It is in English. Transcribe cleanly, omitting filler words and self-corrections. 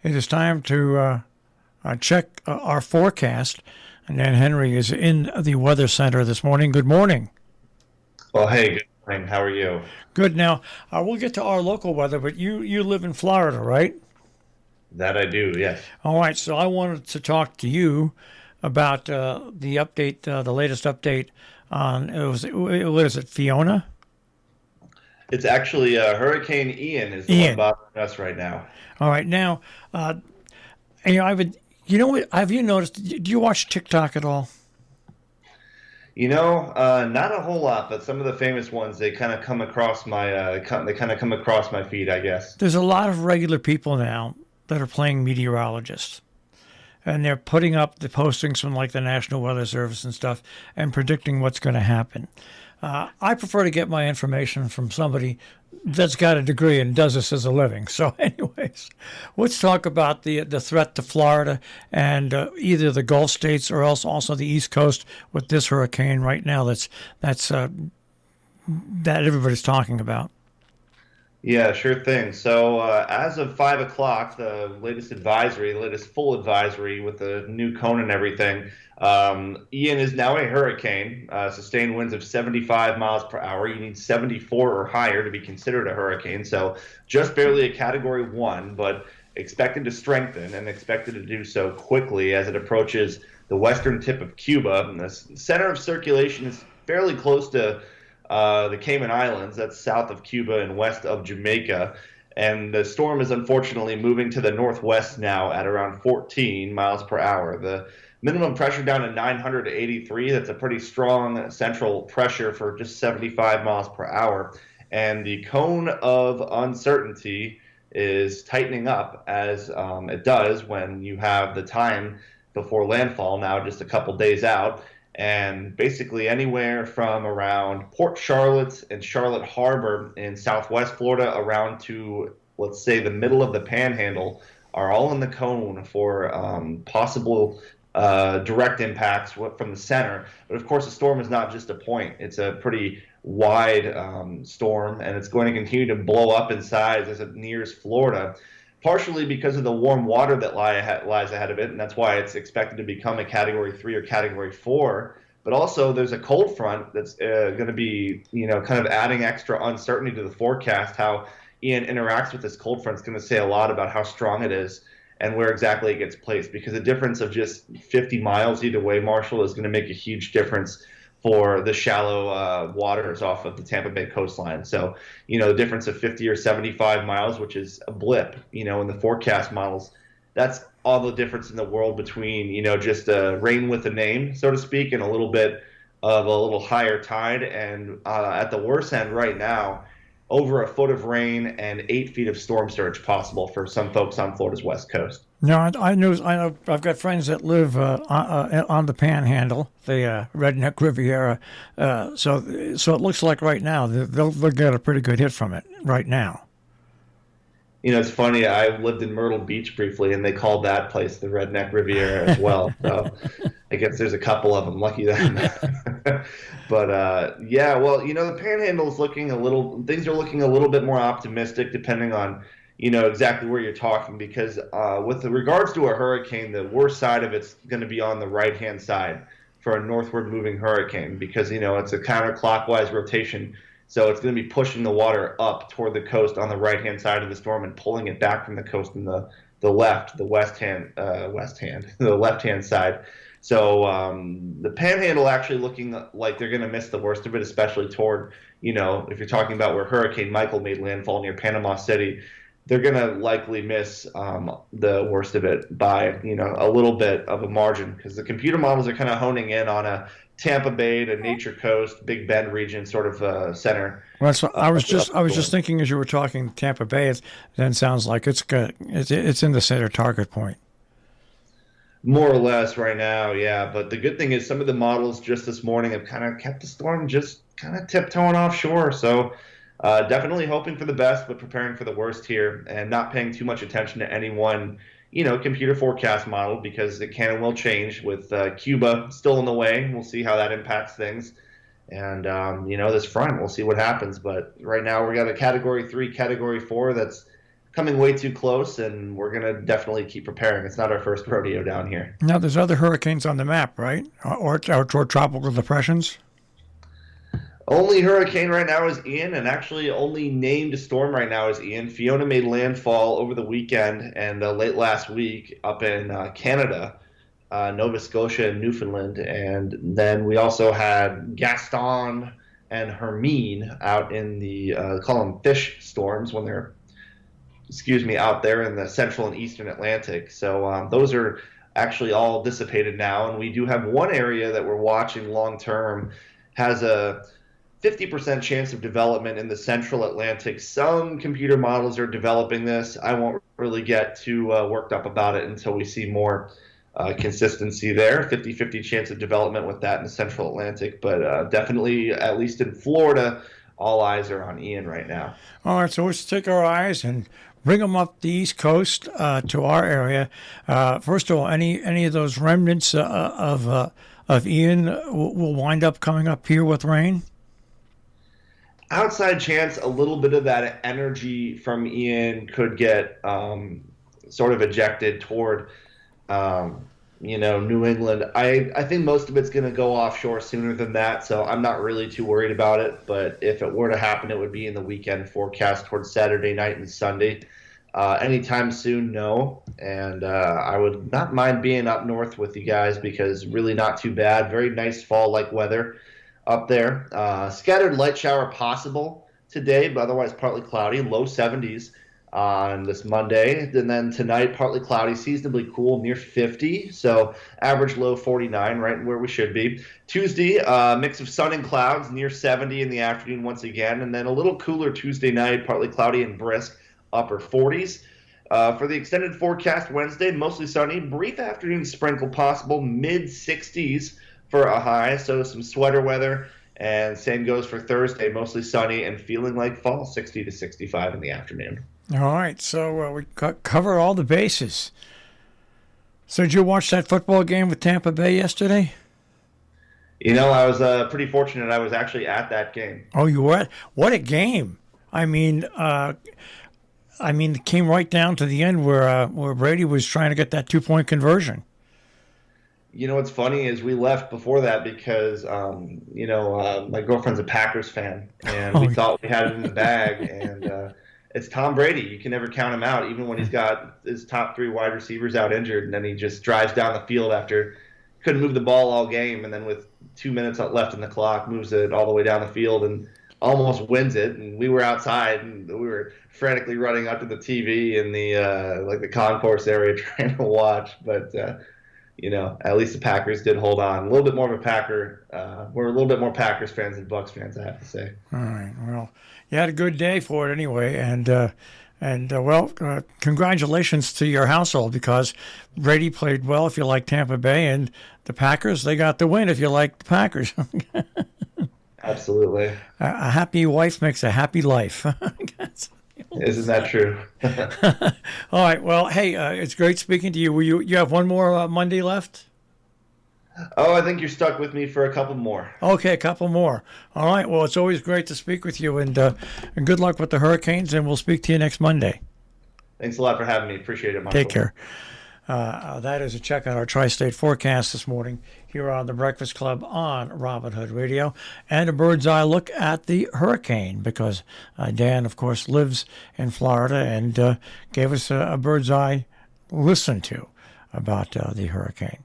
It is time to check our forecast. And Dan Henry is in the Weather Center this morning. Good morning. Well, hey, good morning. How are you? Good. Now, we'll get to our local weather, but you live in Florida, right? That I do, yes. All right. So I wanted to talk to you about the update, the latest update on, what is it, Fiona? It's actually Hurricane Ian is the one Ian. bothering us right now. All right. Now, uh, I would, what, have you noticed, do you watch TikTok at all? Not a whole lot, but some of the famous ones they kind of come across my they kind of come across my feed, I guess. There's a lot of regular people now that are playing meteorologists, and they're putting up the postings from like the National Weather Service and stuff and predicting what's going to happen. I prefer to get my information from somebody that's got a degree and does this as a living. So, anyways, let's talk about the threat to Florida and either the Gulf states or else also the East Coast with this hurricane right now. That's that everybody's talking about. Yeah, sure thing. So as of 5 o'clock, the latest advisory, the latest full advisory with the new cone and everything, Ian is now a hurricane. Sustained winds of 75 miles per hour. You need 74 or higher to be considered a hurricane. So just barely a Category 1, but expected to strengthen and expected to do so quickly as it approaches the western tip of Cuba. And the center of circulation is fairly close to the Cayman Islands, that's south of Cuba and west of Jamaica. And the storm is unfortunately moving to the northwest now at around 14 miles per hour. The minimum pressure down to 983. That's a pretty strong central pressure for just 75 miles per hour. And the cone of uncertainty is tightening up as it does when you have the time before landfall, now just a couple days out, and basically anywhere from around Port Charlotte and Charlotte Harbor in southwest Florida around to, let's say, the middle of the Panhandle are all in the cone for possible direct impacts from the center. But of course, the storm is not just a point, it's a pretty wide storm, and it's going to continue to blow up in size as it nears Florida. Partially because of the warm water that lies ahead of it, and that's why it's expected to become a Category 3 or Category 4. But also, there's a cold front that's going to be, kind of adding extra uncertainty to the forecast. How Ian interacts with this cold front is going to say a lot about how strong it is and where exactly it gets placed. Because a difference of just 50 miles either way, Marshall, is going to make a huge difference for the shallow waters off of the Tampa Bay coastline. So, the difference of 50 or 75 miles, which is a blip, in the forecast models, that's all the difference in the world between, just rain with a name, so to speak, and a little bit of a little higher tide. And at the worst end right now, over a foot of rain and 8 feet of storm surge possible for some folks on Florida's west coast. No, I know. I've got friends that live on the Panhandle, the Redneck Riviera. So it looks like right now they'll get a pretty good hit from it right now. It's funny. I lived in Myrtle Beach briefly, and they called that place the Redneck Riviera as well. So I guess there's a couple of them. Lucky them. But yeah, well, the Panhandle is looking a little. Things are looking a little bit more optimistic, depending on exactly where you're talking. Because with regards to a hurricane, the worst side of it's going to be on the right hand side for a northward moving hurricane, because it's a counterclockwise rotation. So it's going to be pushing the water up toward the coast on the right-hand side of the storm and pulling it back from the coast in the left-hand side. So the Panhandle actually looking like they're going to miss the worst of it, especially toward, if you're talking about where Hurricane Michael made landfall near Panama City, they're going to likely miss the worst of it by, a little bit of a margin, because the computer models are kind of honing in on a Tampa Bay to Nature Coast, Big Bend region sort of center. Well, that's what I was just thinking as you were talking Tampa Bay. It then sounds like it's good. It's in the center target point. More or less right now, yeah. But the good thing is some of the models just this morning have kind of kept the storm just kind of tiptoeing offshore. So definitely hoping for the best, but preparing for the worst here, and not paying too much attention to any one, computer forecast model, because it can and will change with Cuba still in the way. We'll see how that impacts things. And, this front, we'll see what happens. But right now we got a Category 3, Category 4 that's coming way too close, and we're going to definitely keep preparing. It's not our first rodeo down here. Now, there's other hurricanes on the map, right? Or tropical depressions? Only hurricane right now is Ian, and actually only named storm right now is Ian. Fiona made landfall over the weekend and late last week up in Canada, Nova Scotia, and Newfoundland. And then we also had Gaston and Hermine out in the call them fish storms when they're, excuse me, out there in the central and eastern Atlantic. So those are actually all dissipated now, and we do have one area that we're watching long term has a 50% chance of development in the central Atlantic. Some computer models are developing this. I won't really get too worked up about it until we see more consistency there. 50-50 chance of development with that in the central Atlantic. But definitely, at least in Florida, all eyes are on Ian right now. All right, so let's take our eyes and bring them up the East Coast to our area. First of all, any of those remnants of Ian will wind up coming up here with rain? Outside chance, a little bit of that energy from Ian could get sort of ejected toward, New England. I think most of it's going to go offshore sooner than that, so I'm not really too worried about it. But if it were to happen, it would be in the weekend forecast towards Saturday night and Sunday. Anytime soon, no. And I would not mind being up north with you guys because really not too bad. Very nice fall-like weather up there. Scattered light shower possible today, but otherwise partly cloudy, low 70s on this Monday. And then tonight, partly cloudy, seasonably cool, near 50. So average low 49, right where we should be. Tuesday, mix of sun and clouds, near 70 in the afternoon once again. And then a little cooler Tuesday night, partly cloudy and brisk, upper 40s. For the extended forecast Wednesday, mostly sunny, brief afternoon sprinkle possible, mid 60s for a high, so some sweater weather. And same goes for Thursday, mostly sunny and feeling like fall, 60 to 65 in the afternoon. All right, so we covered all the bases. So did you watch that football game with Tampa Bay yesterday? I was pretty fortunate. I was actually at that game. Oh, you were? What a game! It came right down to the end where Brady was trying to get that 2-point conversion. What's funny is we left before that because, my girlfriend's a Packers fan, and we thought we had it in the bag. And it's Tom Brady. You can never count him out, even when he's got his top 3 wide receivers out injured, and then he just drives down the field after couldn't move the ball all game, and then with 2 minutes left in the clock, moves it all the way down the field and almost wins it. And we were outside, and we were frantically running up to the TV in the concourse area trying to watch, but. At least the Packers did hold on. A little bit more of a Packer. We're a little bit more Packers fans than Bucs fans, I have to say. All right. Well, you had a good day for it anyway, and congratulations to your household because Brady played well if you like Tampa Bay, and the Packers, they got the win if you like the Packers. Absolutely. A happy wife makes a happy life. Isn't that true? All right. Well, hey, it's great speaking to you. You have one more Monday left? Oh, I think you're stuck with me for a couple more. Okay, a couple more. All right. Well, it's always great to speak with you, and good luck with the Hurricanes, and we'll speak to you next Monday. Thanks a lot for having me. Appreciate it, Michael. Take care. That is a check on our tri-state forecast this morning here on the Breakfast Club on Robin Hood Radio, and a bird's eye look at the hurricane because Dan, of course, lives in Florida and gave us a bird's eye listen to about the hurricane.